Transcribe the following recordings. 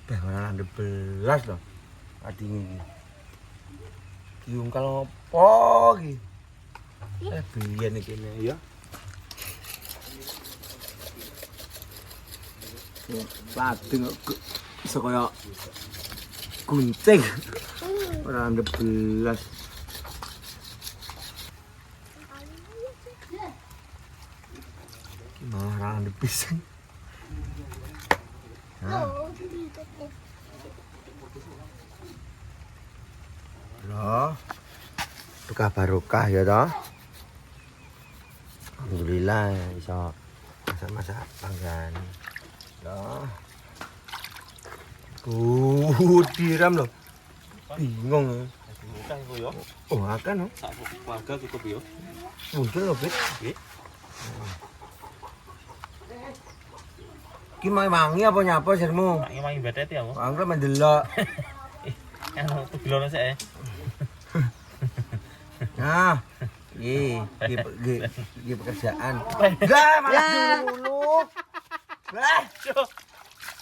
Ora landep belas loh. Adine iki. Kiung kalau opo iki? Biyen iki ya. Ladeng kok iso kaya gunting. Ora landep belas. Ora landep pisan. Loh, berkah barokah ya toh. Alhamdulillah bisa masak-masak panggan. Loh. Diram loh. Bingung. Oh, akan loh. Warga cukup ya. Muncul loh, Bit. Nggih. Ki mau wangi apa nyapa sirmu? Wangi betet ya, Mo. Angger mendelok. Anu tegelono sik. Nah, iki pekerjaan. Lah, malah dulu. Lah,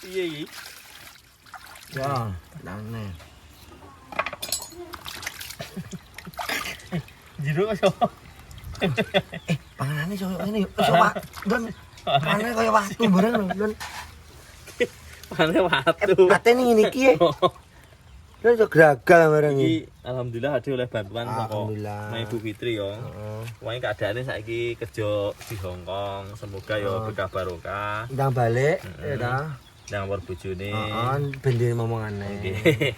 Iya iki. ya, nane. Jero iso. Panganane koyo ngene yo. Iso Pak. Don. Panganane koyo watu bareng lho, Don. Pane watu. Patene ngene iki. Don iso gragal bareng iki. Iki alhamdulillah ada oleh bantuan saka Alhamdulillah. Ibu Fitri ya. Heeh. Wong keadaane saiki kerja di Hong Kong. Semoga ya berkah barokah. Ndang balik ya ta. Ndang war bojone. Heeh, ben omongane. Nggih.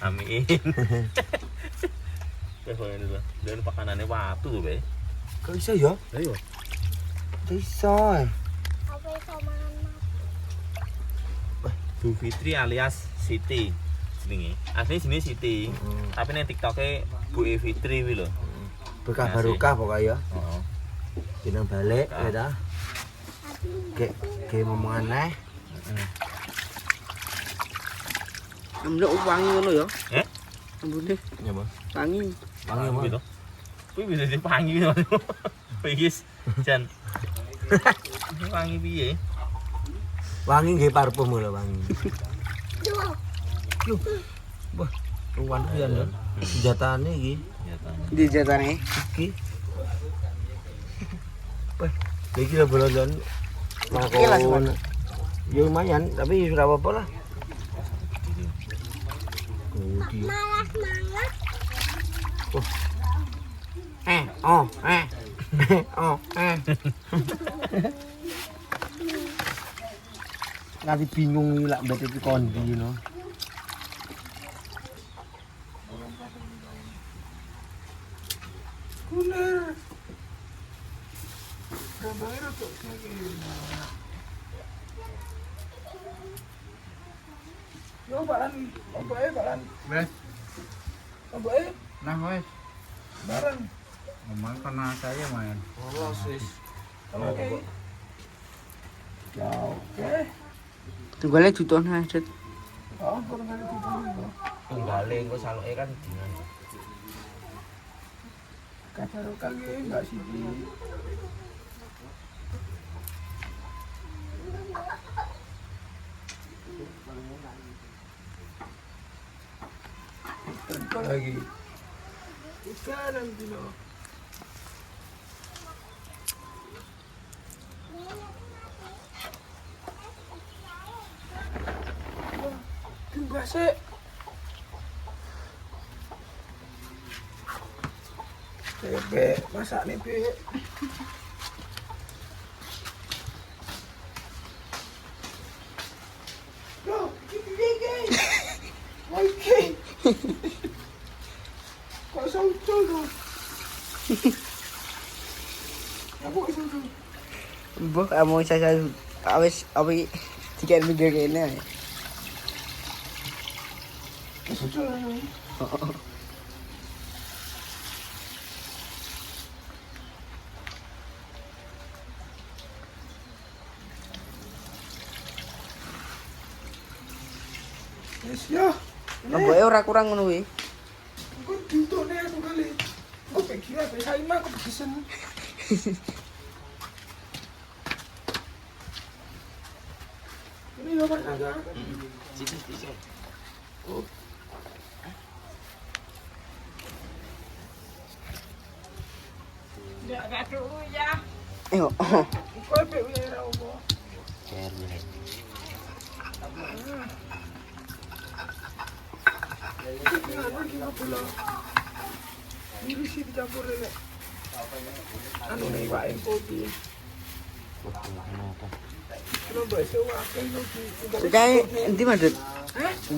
Amin. Wes ngene lho. Dan pakanane watu lho, Be. Kok iso ya? Lah yo. Iso. Apa iso mangan Bu Fitri alias Siti jenenge. Asline jenenge Siti. Tapi ning TikToke Bu Fitri kuwi lho. Berkah Nah, barokah pokoke ya. Heeh. Dina balik ya ta. Ge omongane. Ambil wangi ngono ya. Eh? Ambune Nyapa? wangi. Wangi apa? Gitu. Kuwi bisa dipangi lho. Wis jan. Wangi piye? Wangi nggih parfum lho wangi. Yo. Wah, ruwan pian ya. Senjatane iki. Di jatane. Iki. Wah, iki lho bolon. Oke lah, Sobat. Ya lumayan, tapi sudah apa-apa lah. Oh, dia. malas. Nanti bingung nih lah mbak itu kondi no. Kuner. Gambarnya untuk yo balan, balan. Wes, Oke. nah wes. Bareng. Ngomong kena saya main. Oh, sis. Oke. Ya, oke. Tunggale juton hadet. Oh, kurang kali itu. Tunggale engko saloke kan dinan. Kacaro kali Mbak Siti. Tentu lagi. Sekarang dulu. Tunggu sih. Bebek, masak nih bebek. Loh, gini. Oke. Kok saucol dong? Apa kok saucol? Mbok kamu saya awis awi tiket video kene. Saucol. Yes ya. Mboke ora kurang ngono kuwi. Kok ditone aku kali. Kok pikir apa saya mah kok pesen. Ini iya kan ada. Ayo. Sudah endi Madut?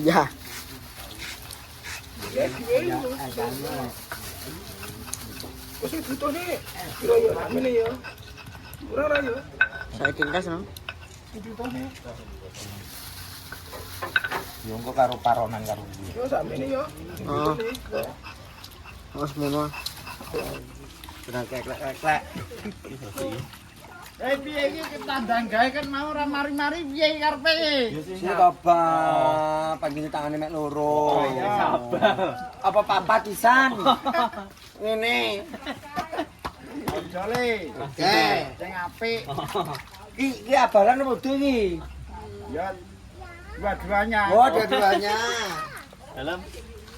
Ya. Saya tingkas no. Yo engko karo paronan karo kuwi. Oh. Oh semono. Sudah klek. Piye iki ketandang gawe kan mau ora mari-mari piye karepe? Sini Bapak, panggil tangane mek loro. Sabar. Apa papat pisan? Ngene. Jole. Oke. Sing apik. Iki abalan apa tuh iki? Ya dua-duanya. Oh, dua-duanya. Dalam.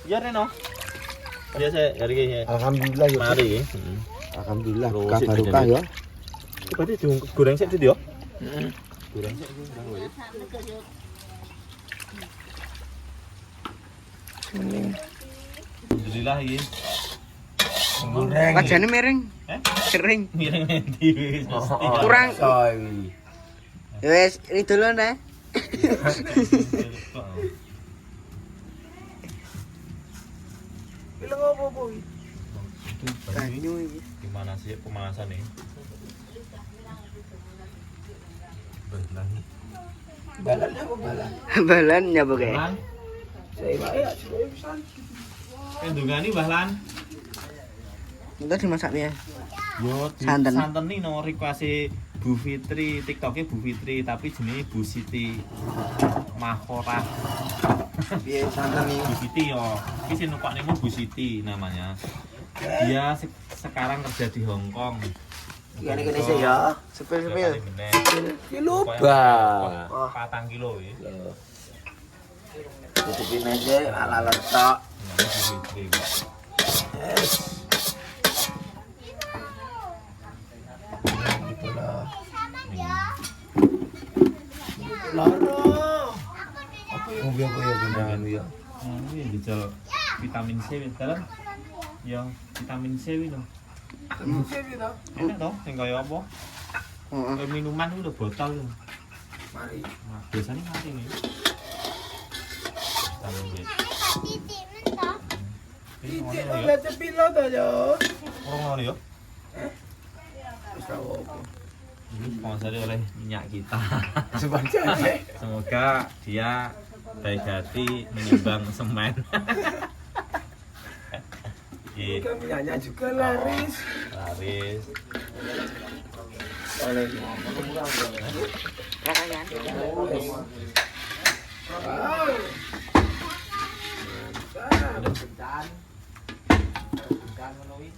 Ya Reno. Biasa hari ini. Alhamdulillah ya. Mari. Alhamdulillah Terus buka itu barokah jadi. ya. Itu berarti goreng sik itu ya? Goreng sik itu. Alhamdulillah iki. Goreng. Wajane miring. Eh? Kering. Miring endi wis mesti. Kurang. Soy. Ya wis, ini dulu nah. Bilang apa boy? Banyu iki. Gimana sih pemanasan nih? Balan. Balannya apa balan? Balan ya pokoke. Balan. Saya wae ya, saya pisan. Ndungani Bahlan. Itu dimasak ya. Yo Santen. santen nih no request Bu Fitri, TikToknya Bu Fitri tapi jenenge Bu Siti Mahora. Piye santen iki? Bu Siti yo. Iki sing numpak nemu Bu Siti namanya. Dia sekarang kerja di Hong Kong. Gini sih ya. Sepil-sepil. Kilo Wah. 4 kilo ya. Tutupin aja ala letok. Bu Fitri. Gitu lah. Loro. Apa ya beneran ya. Ini dijal vitamin C dalam. Ya, vitamin C itu. Enak toh, yang kaya apa? Heeh. Kayak minuman itu udah botol tuh. Mari. Nah, biasanya mati nih. Vitamin C. Ini ngono ya. cepilo to yo. Orang ngono ya. Wis tau apa. Ini sponsori oleh minyak kita. Sebaca aja. Semoga dia baik hati menyumbang semen. Iya, Kan minyaknya juga laris. laris. Oleh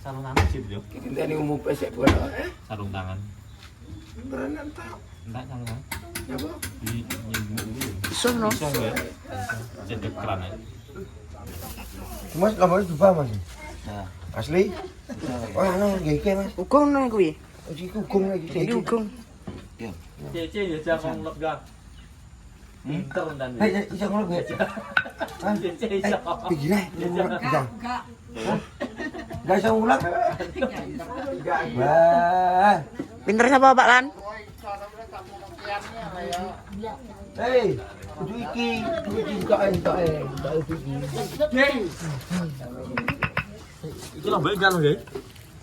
Sarung tangan sih beliau. kita ini umum pesek bola. Sarung tangan. Berenang tak? Enggak sarung tangan. Apa? Di nyembuk dulu. Iso no. Bisa ya? Cedek keran ya. Mas kamu juga mas. Asli? Oh anu geke mas. Ugong no kuwi. Uji kugung lagi. Iki ugong. Cece ya jangan lepgang. Pinter dan Hei, bisa ngolok ya? Hah? Cece bisa. Pergi lah, ngulak bisa. Gak bisa ngulak? Wah. Pinter siapa Pak Lan? Hei, kudu iki kok iki. Iki lho mbek kan lho, guys.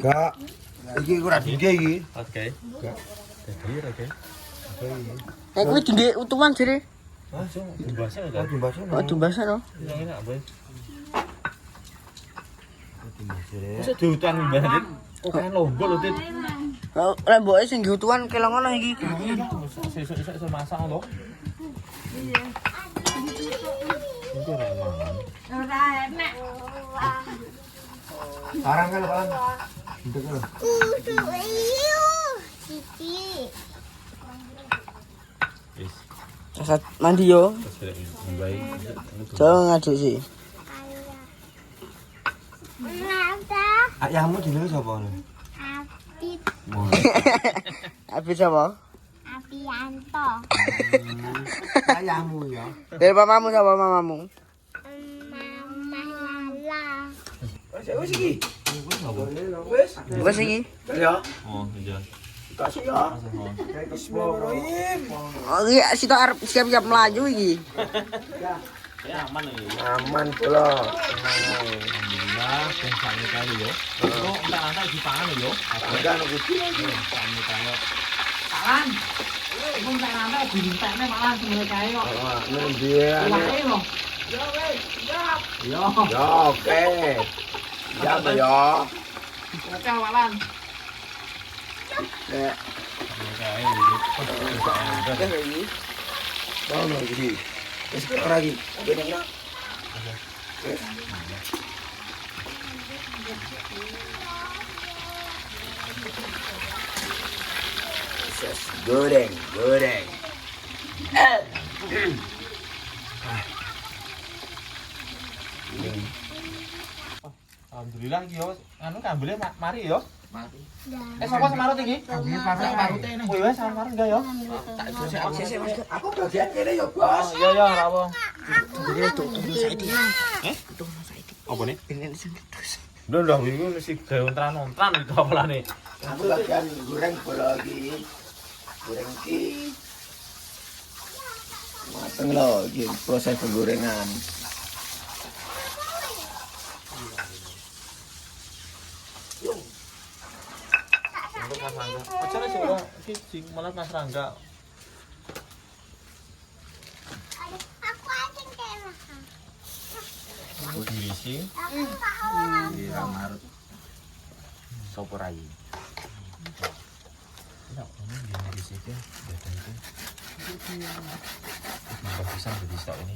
Gak. Iki ora dingge iki. Oke. Jadi oke. Nek kuwi dingge utuhan jere. Hah, sing Dibahas oh enggak? dimbas. Oh dimbasa no. Yang enak, Boy. Masa diutan mbak Dit? Oh kan lombok lho, Dit. Oh, lek mboke sing nggo utuhan kelong ngono iki. Sesuk-sesuk iso masak lho. Iya. Itu ora enak. Ora enak. Parang kan parang. Untuk lho. Kudu iyo. Siti. Wis. Sasat mandi yo. Baik. Jangan ngaduk sih. Ada Ayahmu jenenge sapa? Apit, Habis apa? Apianto, Ayahmu ya. Dari mamamu sama mamamu. Mama Lala. Wis iki. Wes iki. Ya. Oh, iya. Kasih ya. Oh. Bismillahirrahmanirrahim. Oh iki sitok arep siap-siap melaju iki. Ya aman ya. Aman pula. Alhamdulillah, ben sami kali yo. Kok entar dipangan yo. Ada anu kudu. Sami kali. Malan. Wong tak ana dintekne malan semene kae kok. Nundian. Wae lho. Yo wis, yo. Yo. Ya oke. Ya ya. Oke malan. Nek Kayak gitu. mau no iki. Wis ora iki. Bener nak. Goreng, goreng. Alhamdulillah iki yo. Anu kambele mari yo. Mari. Sapa semarut iki? Kami parute ini. Oh iya, semarut enggak yo? Aku bagian kene ya, Bos. Iya ya, ora apa. Apa nih? Udah ini mesti gawe ontran-ontran itu apalane. Aku bagian goreng bola iki. Goreng iki. Mateng lho iki proses penggorengan. Untuk Mas Rangga. Acara sih orang sing malah Mas Rangga. Aku aja kena. Aku diisi. Aku mau. Iya, marut. Sopo rai. Tidak, kamu jangan di situ. Datang itu. Nambah pisang jadi stok ini.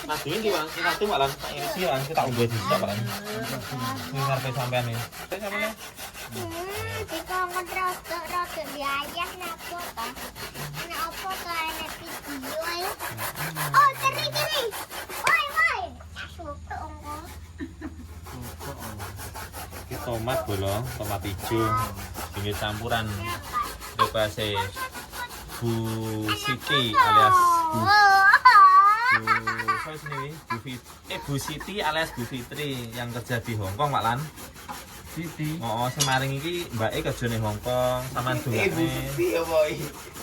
Nanti ini bang, nanti malam ini sih kan kita ubah di stok malam. Ini sampai sampean nih. Sampai sampean. Jika ngerotok-rotok diayak napa ta? Napa ta enek video ayo. Oh, teri. Woi. Soto engko. Ini tomat bolong, tomat hijau. Ini campuran repase Bu Siti alias Bu Siti alias Bu Fitri yang kerja di Hong Kong, Pak Lan. Siti. Oh, semaring iki mbake kerja ning Hong Kong, sama dongakne. Iya, boy.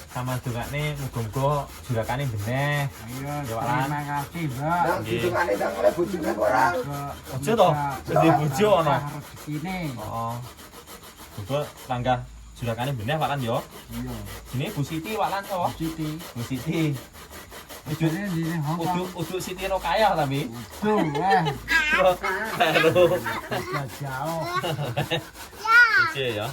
Sama dongakne muga-muga jurakane beneh. Ayo, Ya, Pak Lan. terima kasih, Mbak. Nang ditungane nang oleh bojone ora. Bojo to? Sedih bojo ono. Rezekine. Heeh. Muga tangga jurakane beneh Pak Lan yo. Iya. Jenenge Bu Siti Pak Lan to. Siti. Bu Siti. Ujune di Hong Kong. Uduk Siti Rokayah tapi. Tuh, weh. Halo. Sudah jauh. Ya, Oke ya.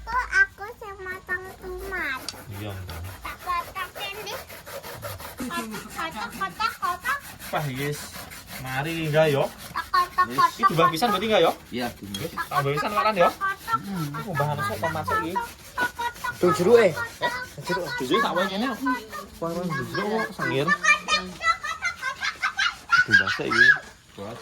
aku sing matang tomat. Iya. Mbak. Tak kotak ini. Kotak. Wah, yes. Mari enggak yo. Kotak. Itu mbah pisan berarti enggak yo? Iya, Tambah pisan Pak Lan yo. Iku mbah anu sok tomat iki. Tuh jeruke. Jeruk jujur sak wae kene. Wah, jeruk sengir. Itu bahasa iki. Buat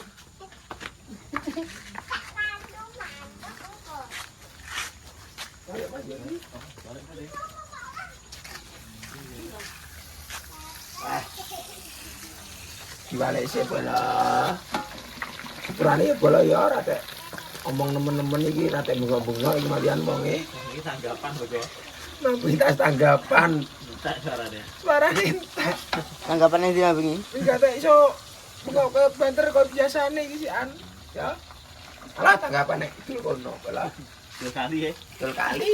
Dibalik sih bola. Kurane ya bola ya ora tek. Omong nemen-nemen iki ra tek bunga-bunga iki malian wonge. iki tanggapan Bro. Minta tanggapan. Tak carane. Suarane entek. Tanggapan yang dia begini. Enggak tek iso buka ke banter kok biasane iki sian. Ya. Alah tanggapan nek itu kono bola. Dua kali ya. Betul kali.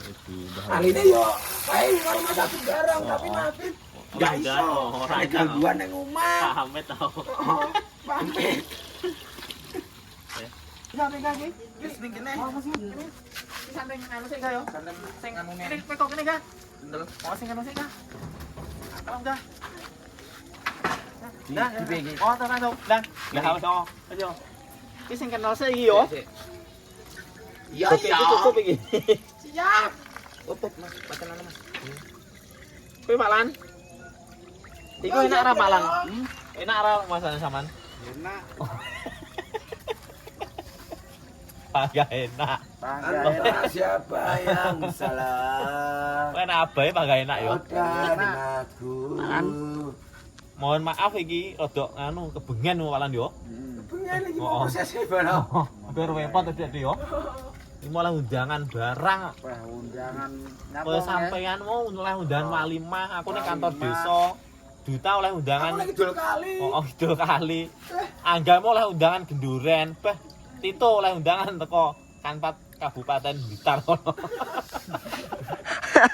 Itu bahasa. Aline yo kae karo Mas Afif garang tapi Afif enggak iso. Ora Ada gangguan nang omah. Pamit tau. Oh, pamit. Ya, pegang iki. Wis ning kene. Sandeng anu sik ga yo. Sing anu ini pekok kene ga. Bener. Oh sing anu sik ga. Tolong ga. Dah, Di PG. Oh, tolong dong. Dah. Lah, oh. Ayo. Iki sing kenal sik iki yo. Iya, Oke, iki cukup iki. Siap. Tutup Mas, pacaran Mas. Kowe Pak Lan. Iku enak ra Pak Lan? Enak ra masakan sampean? Enak. Agak enak. Antara siapa yang salah? Enak abae Pak gak enak yo. Dan aku. Mohon maaf iki rada anu kebengen Pak Lan yo. Pengen lagi Oh. mau proses bano. Hampir repot tadi yo. Ini malah undangan barang. Wah, undangan Kalau sampean mau oleh undangan walimah, aku ning kantor desa. Duta oleh undangan. Aku lagi dul kali. Oh, Idul kali. Angga mau oleh undangan genduren. Bah, Tito oleh undangan teko Kanpat Kabupaten Blitar kono.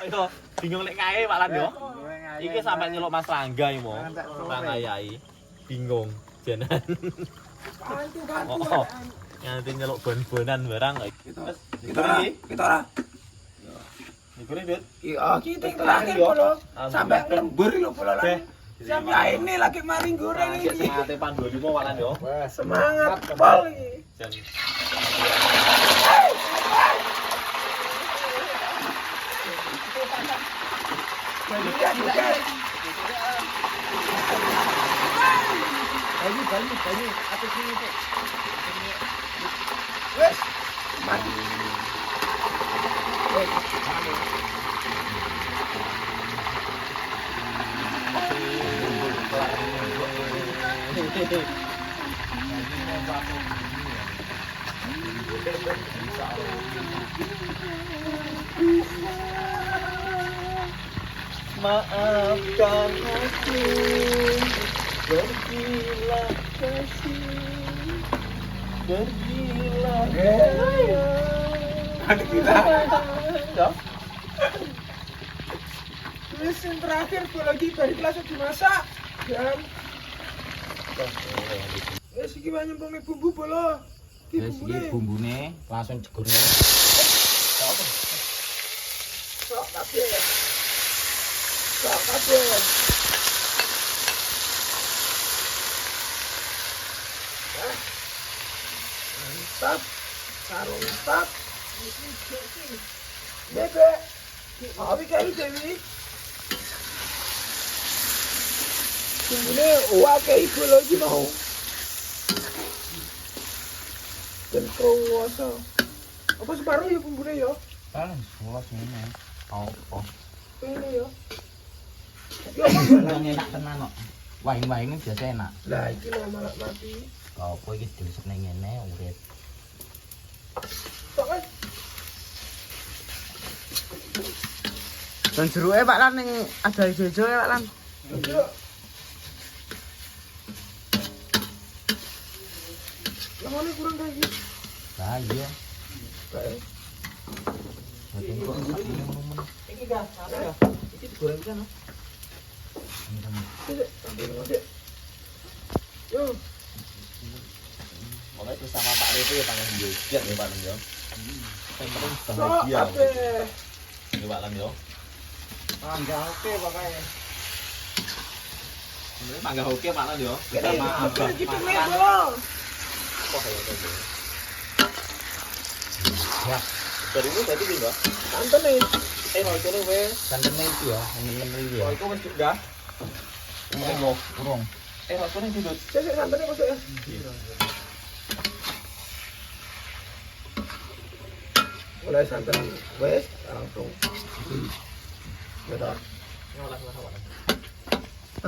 Ayo, bingung lek kae Pak Lan yo. Iki sampe nyeluk Mas Rangga iki mau. Mangayai. Bingung jenan. Bantu. Oh. Nanti nyeluk bon-bonan barang. Kita ora. Digoreng, Dut. Kita terakhir polo. Sampai lembur lho polo lah. Sampai ini lagi maring goreng Iki ini. semate Pandu Limo Pak Lan yo. Semangat pol iki. Jan. Banyu, atas sini Pak. Wes, mati. Maafkan aku, pergilah kasih, pergilah Ada kita. Ya. Wes yang terakhir gue lagi balik langsung dimasak. Dan wes iki wae nyemplungnya bumbu polo. Wis iki bumbune langsung jegurne. Sok kabeh. Sok kabeh. Mantap. Sarung mantap. Bebek. Abi kayak Dewi. Bumbune wae iku lagi mau. Dan kuasa. Apa separuh ya bumbune ya? Paling 10 ngene. Oh. Ini ya. Ya apa? Yang enak tenan kok. Waing-waing ini biasa enak. Lah iki lho malah mati. Apa iki diresep ning ngene urip. Tok kan. Dan jeruke Pak Lan ning ada ijo-ijo ya Pak Lan. Yo. Yang mana kurang kayak gitu? Lah iya. Kayak Dadi kok men. Iki gas, ya. Iki digoreng kan. tidak ambil ngode. Yo, Mulai bersama Pak Reto ya tangan joget ya Pak Lan yo. Yang penting sok bahagia. kabeh. Ya Pak Lan yo. Enggak oke pokoknya. Ini mangga oke Pak Lan yo. Kene Sama abah gitu makan. nih, Kok kayak gitu. Ya. Dari ini tadi juga. Santen nih. Mau itu nih weh. Santene iki ya, ngene iki ya. Mau itu wes juga. Mau. Urung. Mau itu nih duduk. Saya santennya masuk ya. Mulai santen, wes langsung. Betul.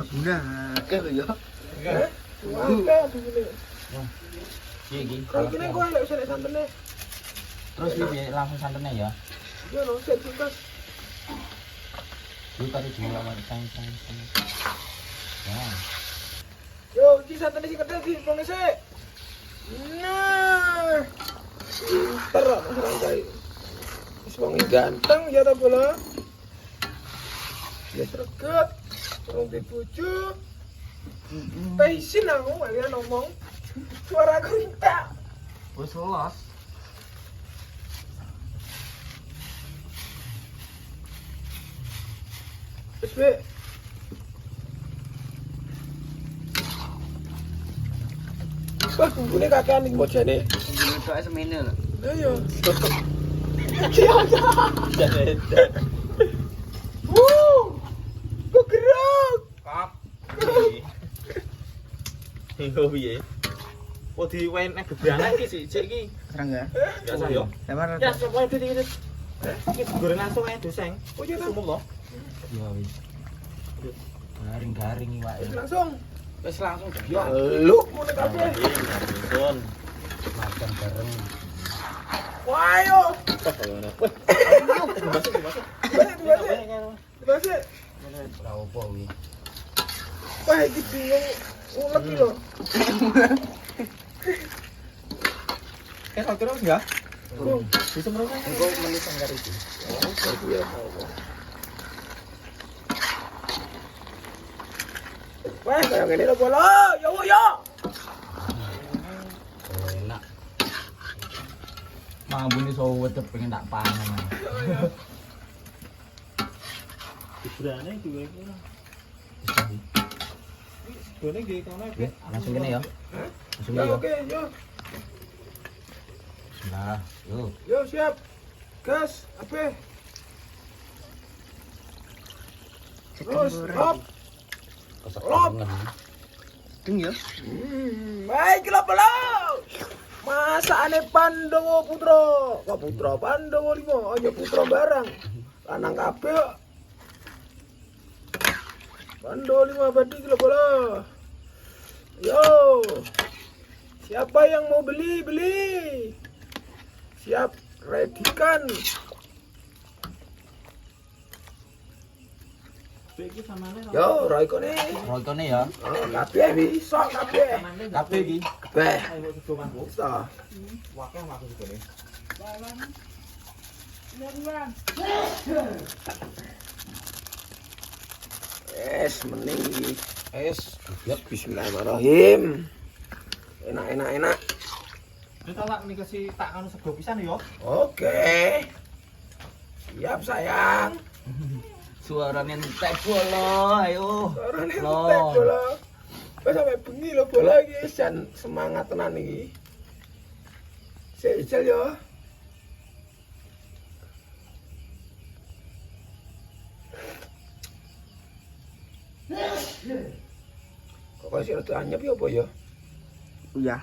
Guna ke ya. Oke, begini. Iki. Kalau gini gue nggak usah lihat santennya. Terus piye langsung santene ya. Ya no, set tuntas. Iki tadi dhewe awak sang. Ya. Yo, iki santennya sing kedel di pone sik. Nah. Pinter lah Mas Rangga ini. Wis wong ganteng ya ta bola. Ya sreget. Wong di bojo. Paisin aku kalian ngomong. Suara aku entak. Wis los. Wis be. Wah, bumbune kakean iki mojane. Itu semene lho. Lah iya. Kok gerak? Kap. Iku piye? Oh diwen nek gebrana iki sik iki. Serangga. Biasa yo. Samar. Ya semuanya dit. Iki goreng langsung ae doseng. Oh iya ta. Sumuk lho. Ya wis. Garing-garing iwake. Langsung. Wis langsung. Ya lu mune kabeh. Sun. Makan bareng. Wah, ayo. Masuk. Dibasik. Ora opo kuwi. Wah, iki bingung. Ulet iki lho. Kalau terus enggak? Bisa mereka. Engko menit sanggar iki. Wah, kayak gini lho, bola. Ya, ya. Enak. Mambune sowet pengen tak pangan. Gebrana iki wae. Gone iki kono Oke, langsung kene ya. Langsung Ya, ya. oke, yo. Nah, yuk. Yo, siap. Gas, apa? Terus, hop. Lop. Ding ya. Baik, lop, lop. Masakane Pandawa Putra. Kok Putra Pandawa 5, aja Putra barang. Lanang kabeh kok. Pandawa 5 abadi kilo bola. Yo. Siapa yang mau beli? Siap, redikan. iki samane. Yo, roikone. Roikone ya. Oh, kabeh bisa kabeh. Kabeh iki. Kabeh. Ayo coba Bu. Bisa. Wakeh aku gone. Es mending iki. Es. Ya bismillahirrahmanirrahim. Enak. Ini tak nih kasih tak anu sego pisan yo. Oke. Siap sayang. Suarane entek bola, ayo. Orane Loh. entek bola. Wes sampe bengi lho bola iki jan semangat tenan iki. Sik ijel yo. Kok kasih rada anyep ya apa ya? Iya.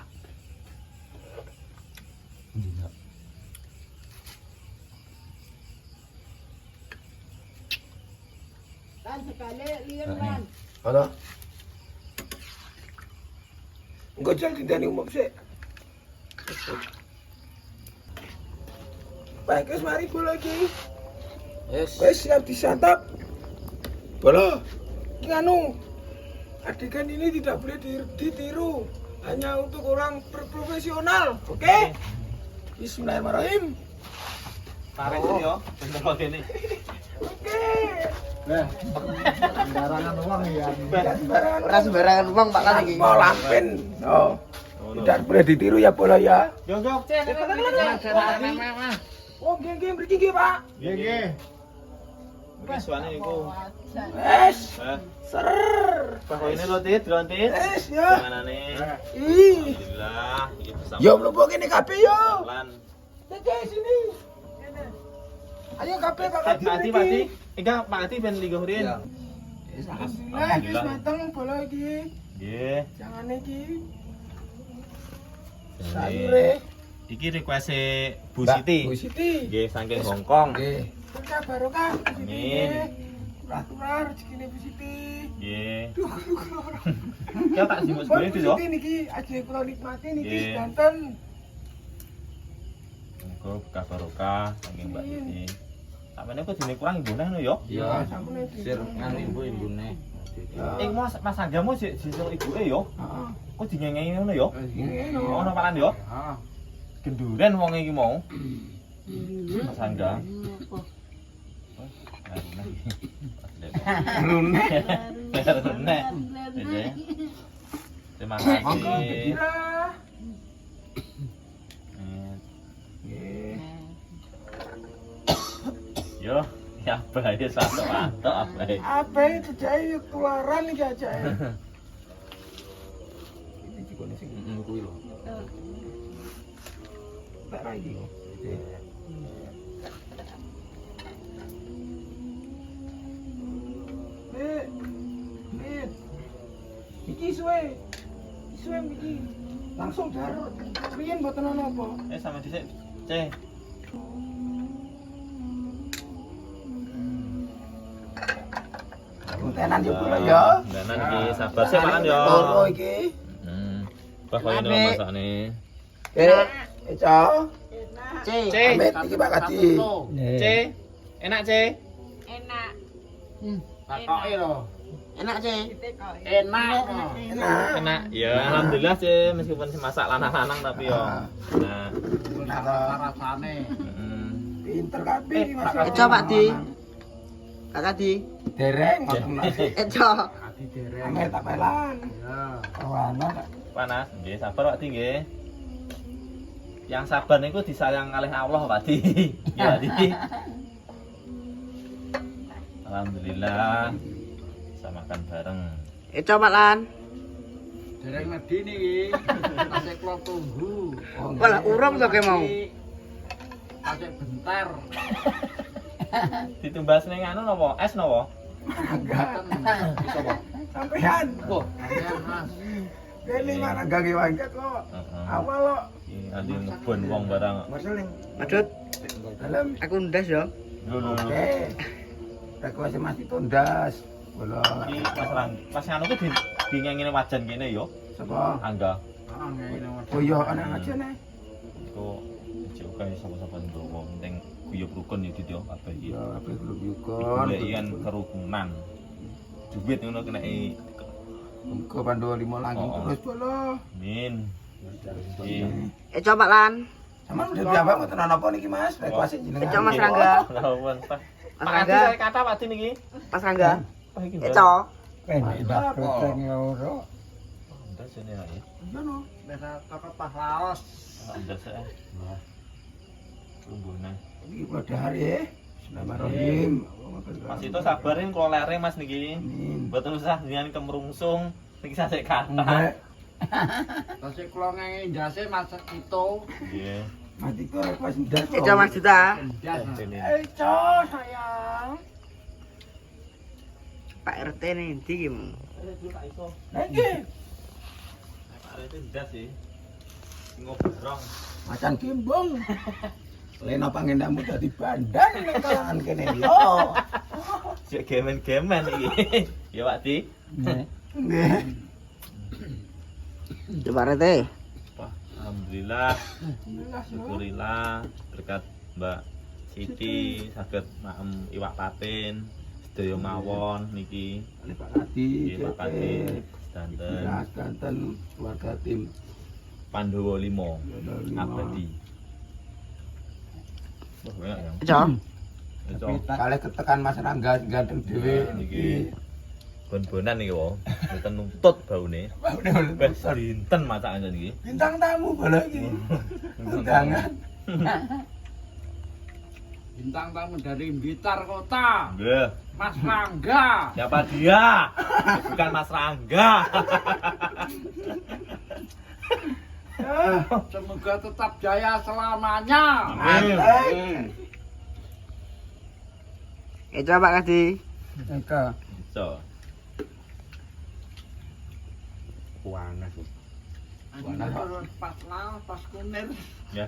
Ana. Engko jal dinteni umum sik. Baik, wis mari bola iki. Yes. Wis siap disantap. Bola. Iki anu. Adegan ini tidak boleh ditiru. Hanya untuk orang berprofesional. Oke? Bismillahirrahmanirrahim. Tarik yo. Bentar kene. Oke. Sembarangan uang ya. Tidak sembarangan. Ora sembarangan uang Pak kan iki. Mau lampin. Oh. Tidak boleh ditiru ya bola ya. Yo, cek. Oh, nggih mriki nggih, Pak. Nggih. Wis suane iku. Wes. Hah? Ser. Bahwa ini lo tit, lontit. Wes ya. Gimana nih? Ih. Alhamdulillah, iki bersama. Yo mlebu kene kabeh yo. Pelan. Cek sini. Ayo kabeh Pak Pak Adi. Ati, Pak Ati. Ika Pak Ati ben liga hurin. Ya. Alhamdulillah wis mateng bola iki. Nggih. Jangan iki. Jadi, Sayure. iki request Bu Mbak, Siti. Bu Siti. Nggih, saking Hongkong. Nggih. Berkah barokah. Bu Siti. Amin. Turah-turah rezekine Bu Siti. Nggih. Duh, Ya tak simus Bu gone itu yo. Siti niki aja kula nikmati niki Nggih. sedanten. Engko buka barokah saking Mbak Siti. Sampeyan kok dene kurang imbune ngono yo. Ya. Sir nganu ibu-ibune. Mas Anggamu sik sesuk ibuke yo. Heeh. Kok dingengengi ngono yo? Ngene Ono pakan yo. Ah. Genduren wong iki mau. Mas Angga. Rune. Rune. Terima kasih. Monggo dikira. Yo, ya bahaya satu-satu apa ya? Apa itu jaya keluaran iki aja. Kuwi lho. ora iki. Mit. Iki suwe. Suwe iki. Langsung darut. Riyen mboten ana apa. Sama dhisik, C. Tenan yo kula ya. Tenan iki sabar sik makan yo. Loro iki. Bah koyo ngono masakne. Eco. C. Amit iki Pak Kadi. C. Enak, C. Enak. Takoke lho. Enak sih. Enak. Enak. Enak. Ya alhamdulillah, C. Meskipun masak lanang-lanang tapi yo. Nah. Rasane. Pinter kabeh iki Mas. Eco Pak Di. Kakak Di. Dereng ngoten lagi. Eco. Ati dereng. Amit tak pelan. Ya. Kawana. Panas. Nggih, sabar Pak Di nggih. Yang sabar niku disayang kalih Allah Pak Di. Ya, Di. Alhamdulillah. Bisa makan bareng. Eco Pak Lan. Dereng medhi niki. Tasik kula tunggu. Walah urung to ke mau. Tasik bentar. Ditumbas ning anu napa? Es napa? Bisa apa? Sampean. Oh, sampean Mas. Ini mana gage wangket kok. Awal lo. Iki andi ngebon wong barang. Marseling. Madut, Dalam. aku ndas yo. Lho. Oke. Request masih tundas. Bola. Iki pas anu ku di ngene wajan kene yo. Sapa? Angga. Ah, ngene Mas. Oh iya anak aja nih. Iku juga sapa-sapa nggawa penting guyub rukun ya Dit yo kabeh iki. Ya apa grup yukon. Golek ikan kerukunan. Duit ngono kena Ke Pandawa 5 langgeng Oh. terus bola. min. Iki Eco Pak Lan. Sama udah diambak mboten ana apa niki Mas? Request jenengan. Eco Mas Rangga. lawan Pak. Mas Pak Rangga. saya kata Pak Din iki. Mas Rangga. Wah iki. Eco. Ndas ini ya. Iya no. Biasa toko pahlaos. Ndas ya. Wah. Lumbuhna. Iki pada hari ya. Bismillahirrahmanirrahim. Mas itu sabarin kalau lereng Mas niki. Amin. Mboten usah dengan kemerungsung niki sasek kata. Enggak. Tasik kula ngene ndase masak itu. Nggih. Mati kok request ndas. Eco Mas Dita. Ndas. Ini. Eco sayang. Pak RT nih ndi ki mau. Iki Pak itu ndas sih. Ngobrong. macan kimbung. Lena pangendamu dadi bandar ning kalangan kene yo. Cek gemen-gemen iki. Ya Pak Di. Nggih. Coba RT. Wah, alhamdulillah. Syukurillah berkat Mbak Siti saged maem iwak patin sedaya mawon niki. Pak Kadi, Nggih Pak Kadi danten Danten keluarga tim Pandawa 5 Pandawa 5. abadi. Wah, enak ya. Eco. Itu Kalih ketekan Mas Rangga ganteng dhewe niki bon-bonan niki wae. Mboten nuntut baune. Wes dinten masakan niki. Bintang tamu bola iki. Undangan. Bintang tamu dari Blitar Kota. Nggih. Mas Rangga. Siapa dia? Bukan Mas Rangga. Semoga tetap jaya selamanya. Amin. Eco Pak Kadi. So, Pas kunir. ya.